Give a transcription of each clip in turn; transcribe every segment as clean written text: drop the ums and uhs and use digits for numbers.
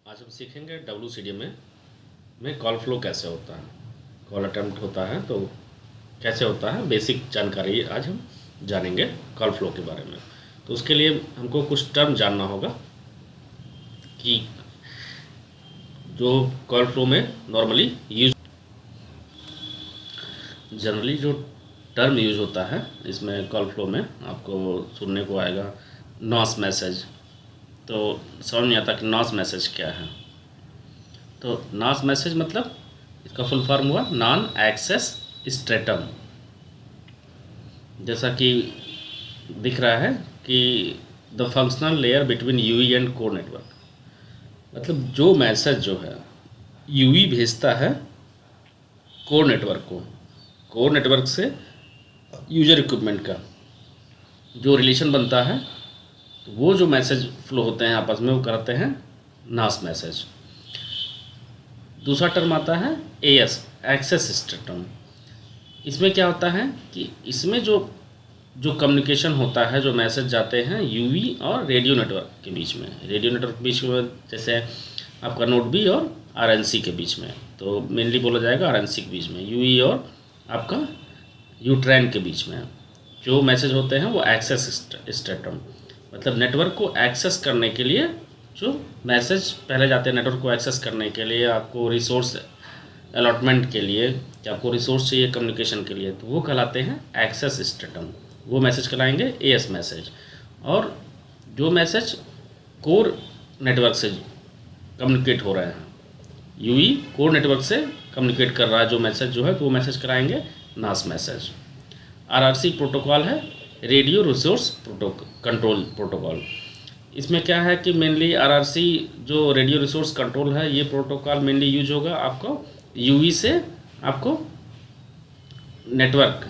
आज हम सीखेंगे WCDM में कॉल फ्लो कैसे होता है। कॉल अटेम्प्ट होता है तो कैसे होता है, बेसिक जानकारी आज हम जानेंगे कॉल फ्लो के बारे में। तो उसके लिए हमको कुछ टर्म जानना होगा कि जो कॉल फ्लो में नॉर्मली जनरली जो टर्म यूज होता है इसमें कॉल फ्लो में आपको सुनने को आएगा नॉस मैसेज। तो समझ नहीं आता कि नॉस मैसेज क्या है। तो नॉस मैसेज मतलब इसका फुल फॉर्म हुआ नॉन एक्सेस स्ट्रेटम। जैसा कि दिख रहा है कि the functional layer between UE and core network, मतलब जो मैसेज जो है यूई भेजता है कोर नेटवर्क को, कोर नेटवर्क से यूजर इक्विपमेंट का जो रिलेशन बनता है, तो वो जो मैसेज फ्लो होते हैं आपस में वो करते हैं नॉस मैसेज। दूसरा टर्म आता है एएस एक्सेस स्ट्रेटम। इसमें क्या होता है कि इसमें जो जो कम्युनिकेशन होता है, जो मैसेज जाते हैं यूवी और रेडियो नेटवर्क के बीच में, रेडियो नेटवर्क के बीच में जैसे आपका नोड बी और आरएनसी के बीच में, तो मेनली बोला जाएगा आरएनसी के बीच में, यूई और आपका यूट्रेन के बीच में जो मैसेज होते हैं वो एक्सेस स्ट्रेटम, मतलब नेटवर्क को एक्सेस करने के लिए जो मैसेज पहले जाते हैं नेटवर्क को एक्सेस करने के लिए, आपको रिसोर्स अलॉटमेंट के लिए, कि आपको रिसोर्स चाहिए कम्युनिकेशन के लिए, तो वो कहलाते हैं एक्सेस स्ट्रेटम। वो मैसेज कहलाएंगे एएस मैसेज। और जो मैसेज कोर नेटवर्क से कम्युनिकेट हो रहे हैं, यूई कोर नेटवर्क से कम्युनिकेट कर रहा है जो मैसेज जो है, तो वो मैसेज कराएंगे नास मैसेज। आरआरसी प्रोटोकॉल है रेडियो रिसोर्स कंट्रोल प्रोटोकॉल। इसमें क्या है कि मेनली आरआरसी जो रेडियो रिसोर्स कंट्रोल है, ये प्रोटोकॉल मेनली यूज होगा आपको यूवी से आपको नेटवर्क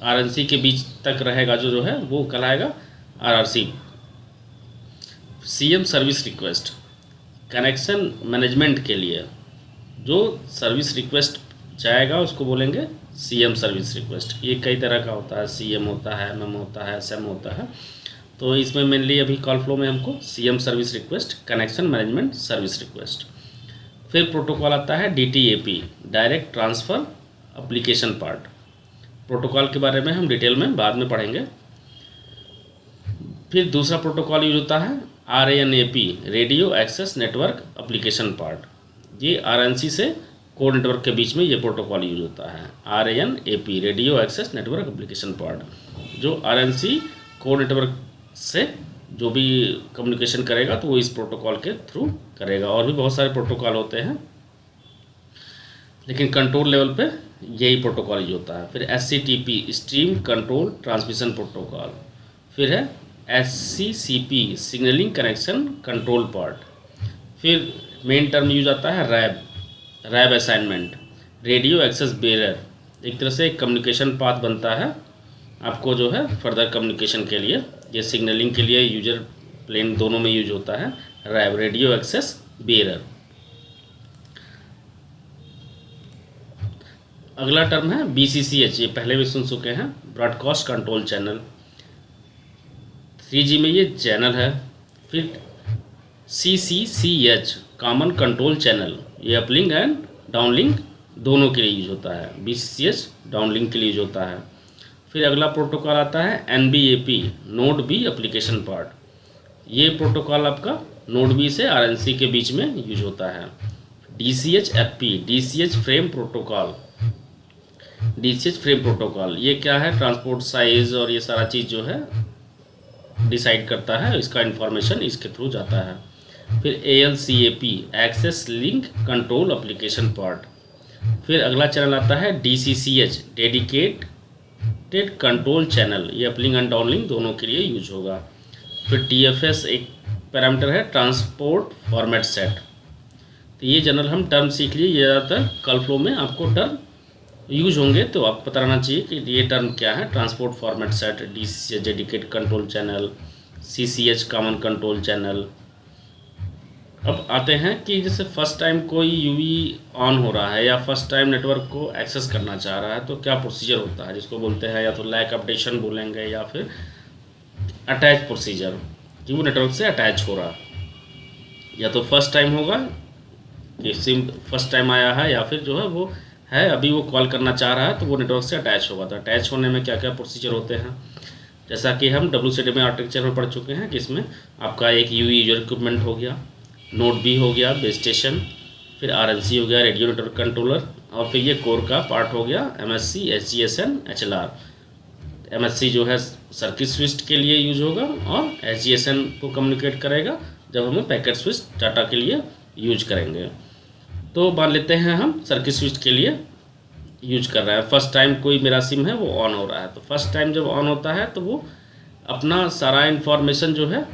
आरएनसी के बीच तक रहेगा, जो है वो कहलाएगा RRC. CM service request connection management के लिए जो सर्विस रिक्वेस्ट जाएगा उसको बोलेंगे सीएम सर्विस रिक्वेस्ट। ये कई तरह का होता है, सीएम होता है, एमएम होता है, एसएम होता है। तो इसमें मेनली अभी कॉल फ्लो में हमको CM service request, connection management service request. फिर प्रोटोकॉल आता है DTAP direct transfer application part. Protocol के बारे में हम डिटेल में बाद में पढ़ेंगे। फिर दूसरा प्रोटोकॉल यूज होता है RANAP radio access network application part. ये आरएनसी से कोर नेटवर्क के बीच में ये प्रोटोकॉल यूज होता है RANAP radio access network application part. जो आरएनसी कोर नेटवर्क से जो भी कम्युनिकेशन करेगा तो वो इस प्रोटोकॉल के थ्रू करेगा। और भी बहुत सारे प्रोटोकॉल होते हैं, लेकिन कंट्रोल लेवल पे यही प्रोटोकॉल यूज होता है। फिर एससीटीपी स्ट्रीम कंट्रोल ट्रांसमिशन प्रोटोकॉल। फिर है SCCP signalling connection control part. फिर मेन टर्म यूज आता है रैब असाइनमेंट रेडियो एक्सेस बेरर। एक तरह से एक कम्युनिकेशन पाथ बनता है आपको जो है फर्दर कम्युनिकेशन के लिए, ये सिग्नलिंग के लिए यूजर प्लेन दोनों में यूज होता है रैब रेडियो एक्सेस बेरर। अगला टर्म है BCCH, ये पहले भी सुन चुके हैं, ब्रॉडकास्ट कंट्रोल चैनल। 3G में ये चैनल है। फिर CCCH कॉमन कंट्रोल चैनल, ये अपलिंक एंड डाउनलिंक दोनों के लिए यूज होता है। BCCH डाउनलिंक के लिए यूज होता है। फिर अगला प्रोटोकॉल आता है NBAP node B application part. ये प्रोटोकॉल आपका नोड बी से आरएनसी के बीच में यूज होता है। DCHFP DCH frame protocol, DCH frame protocol ये क्या है, ट्रांसपोर्ट साइज और ये सारा चीज़ जो है डिसाइड करता है, इसका इंफॉर्मेशन इसके थ्रू जाता है। फिर ALCAP access link control application part. फिर अगला चैनल आता है DCCH डेडिकेटेड कंट्रोल चैनल, ये अपलिंक एंड डाउनलिंक दोनों के लिए यूज होगा। फिर TFS एक पैरामीटर है ट्रांसपोर्ट फॉर्मेट सेट। तो ये जनरल हम टर्म सीख लिए, ये ज़्यादातर कॉल फ्लो में आपको टर्म यूज होंगे, तो आपको पता रहना चाहिए कि ये टर्म क्या है। Transport format set, DCCH dedicated control channel, CCH common control channel. अब आते हैं कि जैसे फर्स्ट टाइम कोई यूवी ऑन हो रहा है या फर्स्ट टाइम नेटवर्क को एक्सेस करना चाह रहा है तो क्या प्रोसीजर होता है, जिसको बोलते हैं या तो लैक अपडेशन बोलेंगे या फिर अटैच प्रोसीजर, कि वो नेटवर्क से अटैच हो रहा है। या तो फर्स्ट टाइम होगा कि सिम फर्स्ट टाइम आया है, या फिर जो है वो है अभी वो कॉल करना चाह रहा है तो वो नेटवर्क से अटैच होगा। तो अटैच होने में क्या क्या प्रोसीजर होते हैं, जैसा कि हम WCDMA में आर्किटेक्चर में पढ़ चुके हैं कि इसमें आपका एक यूवी यूजर इक्विपमेंट हो गया, नोड बी हो गया बेस स्टेशन, फिर RNC हो गया रेडियो नेटवर्क कंट्रोलर, और फिर ये कोर का पार्ट हो गया MSC SGSN HLR। MSC जो है सर्किट स्विच के लिए यूज होगा और SGSN को कम्युनिकेट करेगा जब हमें पैकेट स्विच डाटा के लिए यूज करेंगे। तो मान लेते हैं हम सर्किट स्विच के लिए यूज कर रहे हैं, फर्स्ट टाइम कोई मेरा सिम है वो ऑन हो रहा है। तो फर्स्ट टाइम जब ऑन होता है तो वो अपना सारा इन्फॉर्मेशन जो है,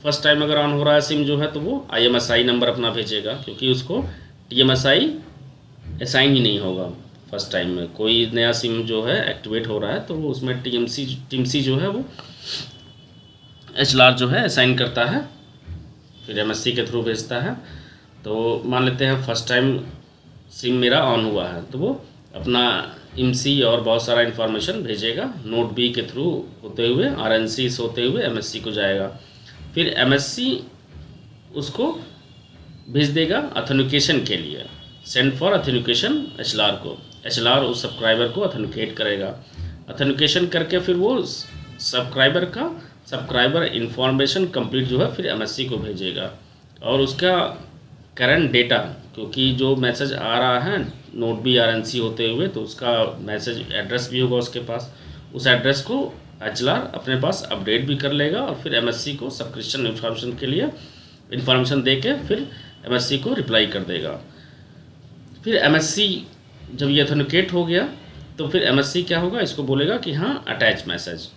फर्स्ट टाइम अगर ऑन हो रहा है सिम जो है तो वो IMSI नंबर अपना भेजेगा, क्योंकि उसको TMSI असाइन ही नहीं होगा। फर्स्ट टाइम में कोई नया सिम जो है एक्टिवेट हो रहा है तो वो उसमें TMC जो है वो HLR जो है असाइन करता है, फिर MSC के थ्रू भेजता है। तो मान लेते हैं फर्स्ट टाइम सिम मेरा ऑन हुआ है तो वो अपना IMSI और बहुत सारा इन्फॉर्मेशन भेजेगा, नोड बी के थ्रू होते हुए RNC से होते हुए MSC को जाएगा, फिर MSC उसको भेज देगा ऑथेंटिकेशन के लिए, सेंड फॉर ऑथेंटिकेशन HLR को। HLR उस सब्सक्राइबर को ऑथेंटिकेट करेगा, ऑथेंटिकेशन करके फिर वो सब्सक्राइबर इन्फॉर्मेशन कंप्लीट जो है फिर MSC को भेजेगा, और उसका करंट डेटा, क्योंकि जो मैसेज आ रहा है नोड बी RNC होते हुए तो उसका मैसेज एड्रेस भी होगा उसके पास, उस एड्रेस को HLR अपने पास अपडेट भी कर लेगा और फिर MSC को सब्सक्रिप्शन इन्फॉर्मेशन के लिए इन्फॉर्मेशन दे के फिर MSC को रिप्लाई कर देगा। फिर MSC जब ये ऑथेंटिकेट हो गया तो फिर MSC क्या होगा, इसको बोलेगा कि हाँ अटैच मैसेज,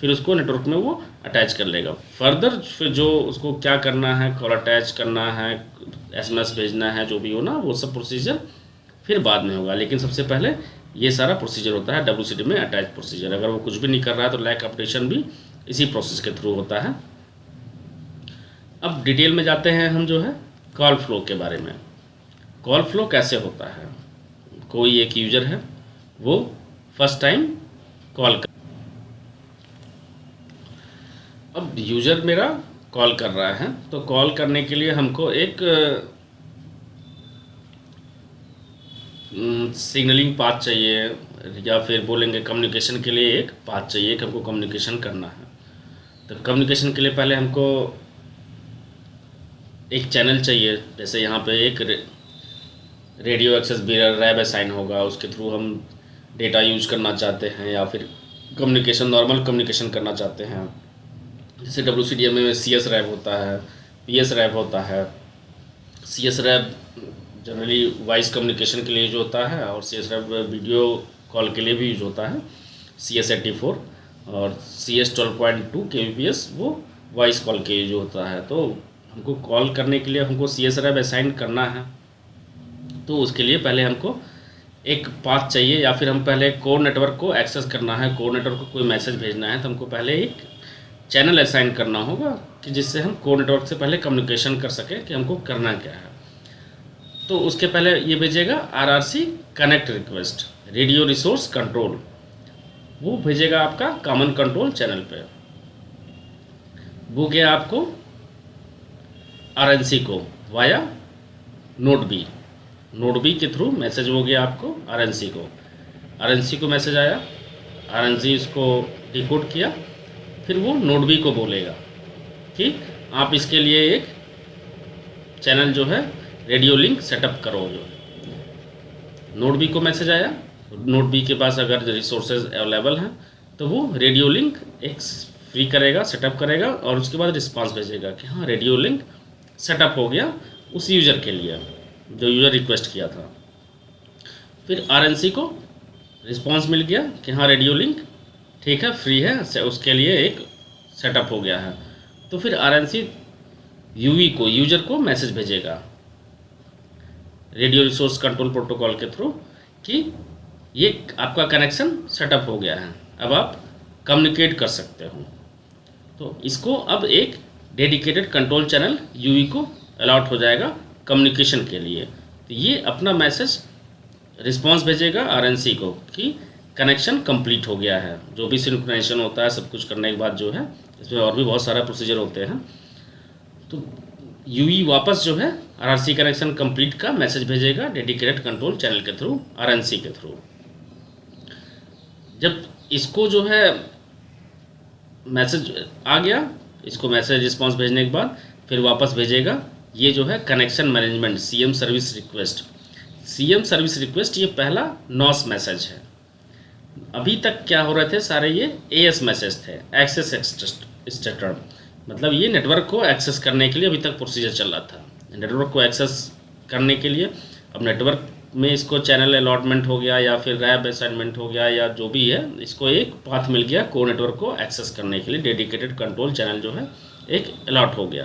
फिर उसको नेटवर्क में वो अटैच कर लेगा। फर्दर फिर जो उसको क्या करना है, कॉल अटैच करना है, SMS भेजना है, जो भी हो ना, वो सब प्रोसीजर फिर बाद में होगा, लेकिन सबसे पहले ये सारा प्रोसीजर होता है WCD में अटैच प्रोसीजर। अगर वो कुछ भी नहीं कर रहा है तो लैक अपडेशन भी इसी प्रोसेस के थ्रू होता है। अब डिटेल में जाते हैं हम जो है कॉल फ्लो के बारे में। कॉल फ्लो कैसे होता है, कोई एक यूजर है वो फर्स्ट टाइम कॉल कर, अब यूज़र मेरा कॉल कर रहा है तो कॉल करने के लिए हमको एक सिग्नलिंग पाथ चाहिए, या फिर बोलेंगे कम्युनिकेशन के लिए एक पाथ चाहिए कि हमको कम्युनिकेशन करना है। तो कम्युनिकेशन के लिए पहले हमको एक चैनल चाहिए, जैसे यहाँ पे एक रेडियो एक्सेस बीयर रैब असाइन होगा, उसके थ्रू हम डेटा यूज करना चाहते हैं या फिर कम्युनिकेशन नॉर्मल कम्युनिकेशन करना चाहते हैं। जैसे WCDMA में CS रैब होता है, PS रैब होता है। CS रैब जनरली वॉइस कम्युनिकेशन के लिए यूज होता है और CS रैब वीडियो कॉल के लिए भी यूज होता है, CS84, और CS 12.2 kbps वो वॉइस कॉल के यूज होता है। तो हमको कॉल करने के लिए हमको CS रैब असाइन करना है, तो उसके लिए पहले हमको एक पाथ चाहिए, या फिर हम पहले कोर नेटवर्क को एक्सेस करना है, कोर नेटवर्क को कोई मैसेज भेजना है तो हमको पहले एक चैनल असाइन करना होगा कि जिससे हम कोर नेटवर्क से पहले कम्युनिकेशन कर सकें कि हमको करना क्या है। तो उसके पहले ये भेजेगा RRC connect request, radio resource control, वो भेजेगा आपका कॉमन कंट्रोल चैनल पे। वो गया आपको RNC को वाया नोड बी के थ्रू मैसेज हो गया आपको RNC को मैसेज आया, RNC इसको डिकोड किया, फिर वो नोड बी को बोलेगा कि आप इसके लिए एक चैनल जो है रेडियो लिंक सेटअप करो। जो नोड बी को मैसेज आया, नोड बी के पास अगर रिसोर्सेज अवेलेबल हैं तो वो रेडियो लिंक एक फ्री करेगा, सेटअप करेगा, और उसके बाद रिस्पांस भेजेगा कि हाँ रेडियो लिंक सेटअप हो गया उस यूज़र के लिए जो यूज़र रिक्वेस्ट किया था। फिर RNC को रिस्पांस मिल गया कि हाँ रेडियो लिंक ठीक है, फ्री है, उसके लिए एक सेटअप हो गया है। तो फिर RNC यूज़र को मैसेज भेजेगा रेडियो रिसोर्स कंट्रोल प्रोटोकॉल के थ्रू कि ये आपका कनेक्शन सेटअप हो गया है, अब आप कम्युनिकेट कर सकते हो। तो इसको अब एक डेडिकेटेड कंट्रोल चैनल यूई को अलॉट हो जाएगा कम्युनिकेशन के लिए। तो ये अपना मैसेज रिस्पांस भेजेगा RNC को कि कनेक्शन कंप्लीट हो गया है। जो भी सिंक्रोनाइजेशन होता है सब कुछ करने के बाद जो है इसमें और भी बहुत सारा प्रोसीजर होते हैं, तो यूई वापस जो है आरआरसी कनेक्शन कंप्लीट का मैसेज भेजेगा डेडिकेटेड कंट्रोल चैनल के थ्रू, आरएनसी के थ्रू। जब इसको जो है मैसेज आ गया, इसको मैसेज रिस्पांस भेजने के बाद फिर वापस भेजेगा ये जो है connection management CM service request. CM service request ये पहला नॉस मैसेज है। अभी तक क्या हो रहे थे सारे, ये एएस मैसेज थे, एक्सेस एक्सटेंडर, मतलब ये नेटवर्क को एक्सेस करने के लिए अभी तक प्रोसीजर चल रहा था। नेटवर्क को एक्सेस करने के लिए अब नेटवर्क में इसको चैनल अलॉटमेंट हो गया या फिर रैब असाइनमेंट हो गया या जो भी है, इसको एक पाथ मिल गया कोर नेटवर्क को एक्सेस करने के लिए, डेडिकेटेड कंट्रोल चैनल जो है एक अलॉट हो गया।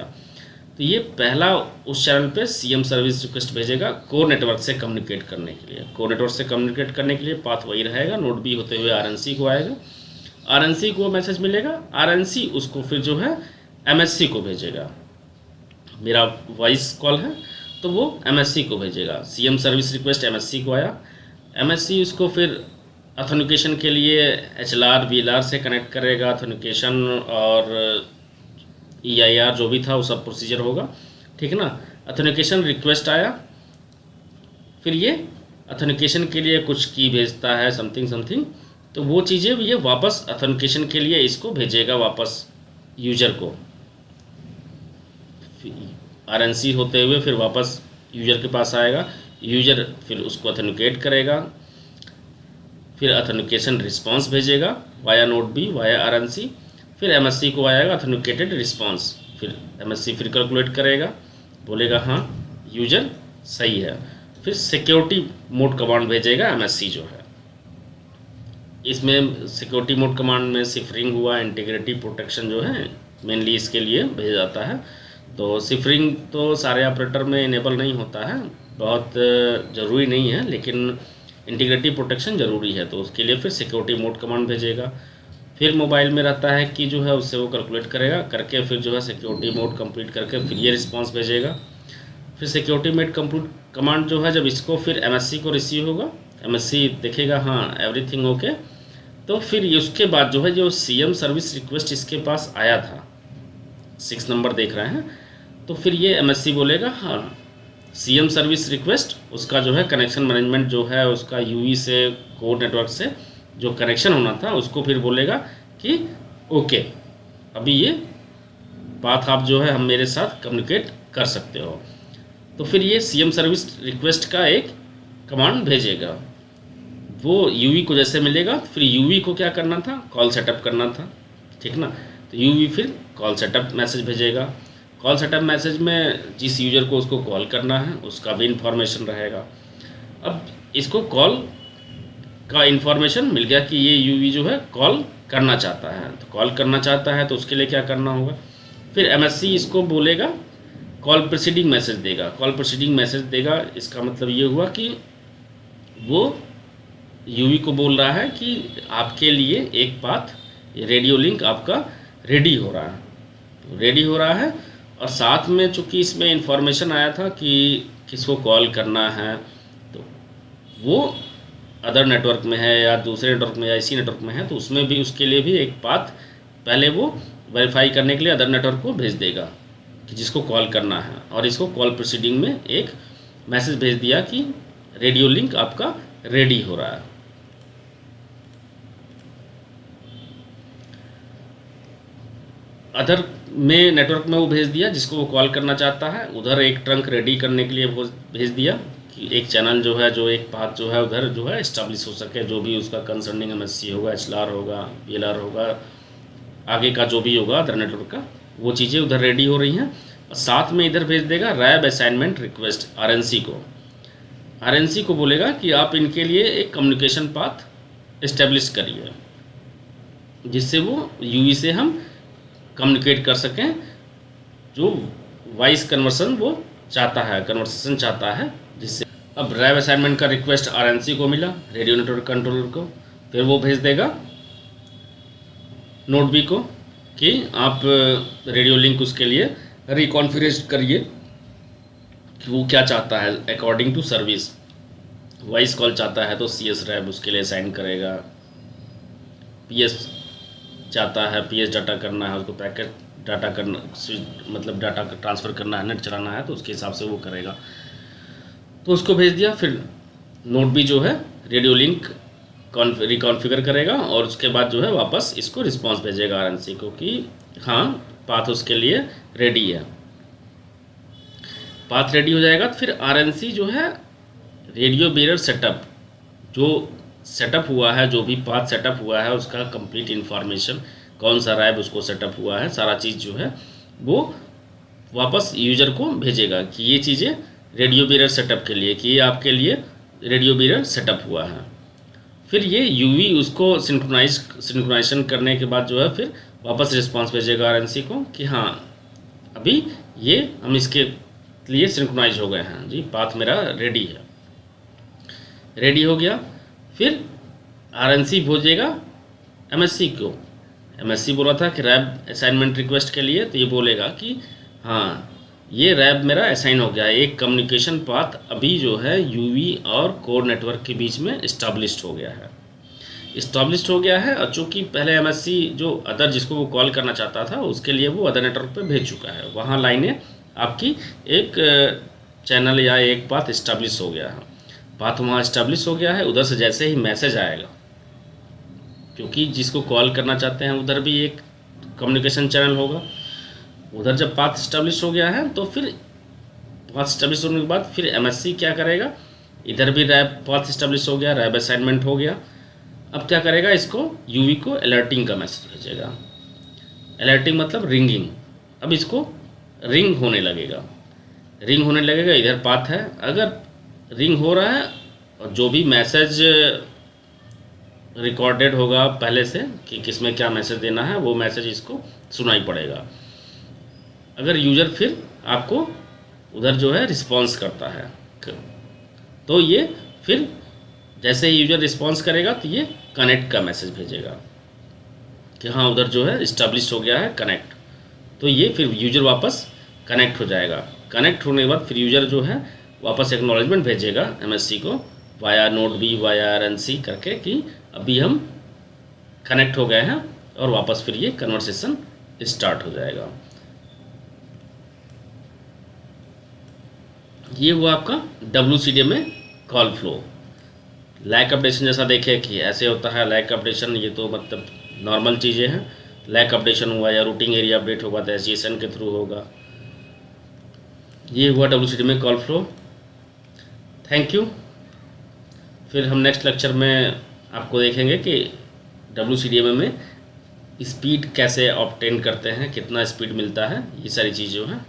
तो ये पहला उस चैनल पे सीएम सर्विस रिक्वेस्ट भेजेगा कोर नेटवर्क से कम्युनिकेट करने के लिए। कोर नेटवर्क से कम्युनिकेट करने के लिए पाथ वही रहेगा, नोड बी होते हुए आरएनसी को आएगा, आरएनसी को मैसेज मिलेगा, आरएनसी उसको फिर जो है एमएससी को भेजेगा। मेरा वॉइस कॉल है तो वो एमएससी को भेजेगा। सीएम सर्विस रिक्वेस्ट एमएससी को आया, एमएससी उसको फिर ऑथेंटिकेशन के लिए एचएलआर वीएलआर से कनेक्ट करेगा, ऑथेंटिकेशन और ईआईआर जो भी था वो सब प्रोसीजर होगा, ठीक है ना। ऑथेंटिकेशन रिक्वेस्ट आया, फिर ये ऑथेंटिकेशन के लिए कुछ की भेजता है समथिंग, तो वो चीज़ें ये वापस ऑथेंटिकेशन के लिए इसको भेजेगा वापस यूजर को, आरएनसी होते हुए फिर वापस यूजर के पास आएगा, यूजर फिर उसको ऑथेंटिकेट करेगा, फिर ऑथेंटिकेशन रिस्पांस भेजेगा via node B via RNC, फिर एमएससी को आएगा ऑथेंटिकेटेड रिस्पांस, फिर एमएससी फिर कैलकुलेट करेगा, बोलेगा हाँ यूजर सही है, फिर सिक्योरिटी मोड कमांड भेजेगा एमएससी जो है। इसमें सिक्योरिटी मोड कमांड में सिफरिंग हुआ, इंटीग्रिटी प्रोटेक्शन जो है मेनली इसके लिए भेजा जाता है। तो सिफरिंग तो सारे ऑपरेटर में इनेबल नहीं होता है, बहुत ज़रूरी नहीं है, लेकिन इंटीग्रिटी प्रोटेक्शन ज़रूरी है, तो उसके लिए फिर सिक्योरिटी मोड कमांड भेजेगा। फिर मोबाइल में रहता है कि जो है उससे वो कैलकुलेट करेगा, करके फिर जो है सिक्योरिटी मोड कंप्लीट करके फिर ये रिस्पांस भेजेगा। फिर सिक्योरिटी मोड कंप्लीट कमांड जो है जब इसको फिर एमएससी को रिसीव होगा, एमएससी देखेगा हाँ एवरीथिंग ओके, तो फिर उसके बाद जो है जो सीएम सर्विस रिक्वेस्ट इसके पास आया था 6 नंबर देख रहे हैं, तो फिर ये एमएससी बोलेगा हाँ सीएम सर्विस रिक्वेस्ट, उसका जो है कनेक्शन मैनेजमेंट जो है उसका यूई से कोर नेटवर्क से जो कनेक्शन होना था उसको फिर बोलेगा कि ओके अभी ये बात आप जो है हम मेरे साथ कम्युनिकेट कर सकते हो। तो फिर ये सीएम सर्विस रिक्वेस्ट का एक कमांड भेजेगा, वो यूवी को जैसे मिलेगा फिर यूवी को क्या करना था, कॉल सेटअप करना था, ठीक ना। तो यूवी फिर कॉल सेटअप मैसेज भेजेगा, कॉल सेटअप मैसेज में जिस यूजर को उसको कॉल करना है उसका भी इंफॉर्मेशन रहेगा। अब इसको कॉल का इंफॉर्मेशन मिल गया कि ये यूवी जो है कॉल करना चाहता है, तो कॉल करना चाहता है तो उसके लिए क्या करना होगा, फिर एमएससी इसको बोलेगा कॉल प्रोसीडिंग मैसेज देगा। कॉल प्रोसीडिंग मैसेज देगा इसका मतलब ये हुआ कि वो यूवी को बोल रहा है कि आपके लिए एक पाथ रेडियो लिंक आपका रेडी हो रहा है, तो रेडी हो रहा है। और साथ में चूँकि इसमें इंफॉर्मेशन आया था कि किसको कॉल करना है, तो वो अदर नेटवर्क में है या दूसरे नेटवर्क में या इसी नेटवर्क में है, तो उसमें भी उसके लिए भी एक पाथ पहले वो वेरीफाई करने के लिए अदर नेटवर्क को भेज देगा कि जिसको कॉल करना है, और इसको कॉल प्रोसीडिंग में एक मैसेज भेज दिया कि रेडियो लिंक आपका रेडी हो रहा है। अदर में नेटवर्क में वो भेज दिया जिसको वो कॉल करना चाहता है, उधर एक ट्रंक रेडी करने के लिए वो भेज दिया कि एक चैनल जो है जो एक पाथ जो है उधर जो है इस्टेब्लिश हो सके, जो भी उसका कंसर्निंग एमएससी होगा, एचएलआर होगा, वीएलआर होगा, आगे का जो भी होगा अदर नेटवर्क का, वो चीज़ें उधर रेडी हो रही हैं। और साथ में इधर भेज देगा रैब असाइनमेंट रिक्वेस्ट आरएनसी को। आरएनसी को बोलेगा कि आप इनके लिए एक कम्युनिकेशन पाथ इस्टेब्लिश करिए जिससे वो यूवी से हम कम्युनिकेट कर सकें, जो वॉइस कन्वर्सन वो चाहता है, कन्वर्सेशन चाहता है जिससे। अब रैब असाइनमेंट का रिक्वेस्ट आरएनसी को मिला, रेडियो नेटवर्क कंट्रोलर को, फिर वो भेज देगा नोड बी को कि आप रेडियो लिंक उसके लिए रिकॉन्फिगर करिए कि वो क्या चाहता है according to service. Voice call चाहता है तो CS रैब उसके लिए असाइन करेगा, PS चाहता है PS डाटा करना है उसको पैकेट डाटा करना, मतलब डाटा ट्रांसफ़र करना है, नेट चलाना है, तो उसके हिसाब से वो करेगा। तो उसको भेज दिया। फिर नोड भी जो है रेडियो लिंक रिकॉन्फ़िगर करेगा और उसके बाद जो है वापस इसको रिस्पांस भेजेगा आरएनसी को कि हाँ पाथ उसके लिए रेडी है। पाथ रेडी हो जाएगा तो फिर आरएनसी जो है रेडियो बेरर सेटअप जो सेटअप हुआ है, जो भी पाथ सेटअप हुआ है उसका कंप्लीट इन्फॉर्मेशन, कौन सा रैब उसको सेटअप हुआ है, सारा चीज़ जो है वो वापस यूजर को भेजेगा कि ये चीज़ें रेडियो बेरर सेटअप के लिए, कि ये आपके लिए रेडियो बेरर सेटअप हुआ है। फिर ये यूवी उसको सिंक्रोनाइजेशन करने के बाद जो है फिर वापस रिस्पांस भेजेगा आरएनसी को कि हाँ अभी ये हम इसके लिए सिंक्रोनाइज हो गए हैं जी, पाथ मेरा रेडी है। रेडी हो गया फिर आरएनसी भेजेगा एमएससी को। एमएससी बोला था कि रैब असाइनमेंट रिक्वेस्ट के लिए, तो ये बोलेगा कि हाँ ये रैब मेरा असाइन हो गया है, एक कम्युनिकेशन पाथ अभी जो है यूवी और कोर नेटवर्क के बीच में इस्टाब्लिश्ड हो गया है। और चूँकि पहले एमएससी जो अदर जिसको वो कॉल करना चाहता था उसके लिए वो अदर नेटवर्क पे भेज चुका है, वहाँ लाइनें आपकी एक चैनल या एक पाथ इस्टाब्लिश हो गया है, पाथ वहाँ इस्टाब्लिश हो गया है। उधर से जैसे ही मैसेज आएगा, क्योंकि जिसको कॉल करना चाहते हैं उधर भी एक कम्युनिकेशन चैनल होगा, उधर जब पाथ इस्टेब्लिश हो गया है तो फिर पाथ इस्टेब्लिश होने के बाद फिर एमएससी क्या करेगा, इधर भी रैब पाथ इस्टेब्लिश हो गया, रैब असाइनमेंट हो गया। अब क्या करेगा, इसको यूवी को अलर्टिंग का मैसेज भेजेगा। अलर्टिंग मतलब रिंगिंग। अब इसको रिंग होने लगेगा, इधर पाथ है, अगर रिंग हो रहा है और जो भी मैसेज रिकॉर्डेड होगा पहले से कि किसमें क्या मैसेज देना है, वो मैसेज इसको सुनाई पड़ेगा। अगर यूज़र फिर आपको उधर जो है रिस्पॉन्स करता है तो ये फिर जैसे ही यूज़र रिस्पॉन्स करेगा तो ये कनेक्ट का मैसेज भेजेगा कि हाँ उधर जो है इस्टेब्लिश हो गया है कनेक्ट। तो ये फिर यूज़र वापस कनेक्ट हो जाएगा। कनेक्ट होने के बाद फिर यूज़र जो है वापस एक्नॉलेजमेंट भेजेगा एमएससी को via node B via RNC करके कि अभी हम कनेक्ट हो गए हैं, और वापस फिर ये कन्वर्सेशन स्टार्ट हो जाएगा। ये हुआ आपका WCDM में कॉल फ्लो। लैक अपडेशन जैसा देखे कि ऐसे होता है लैक अपडेशन, ये तो मतलब नॉर्मल चीज़ें हैं। लैक अपडेशन हुआ या रूटिंग एरिया अपडेट होगा तो SGSN के थ्रू होगा। ये हुआ WCDM में कॉल फ्लो। Thank you. फिर हम नेक्स्ट लेक्चर में आपको देखेंगे कि WCDM में स्पीड कैसे ऑब्टेन करते हैं, कितना स्पीड मिलता है, ये सारी चीज़ें हैं।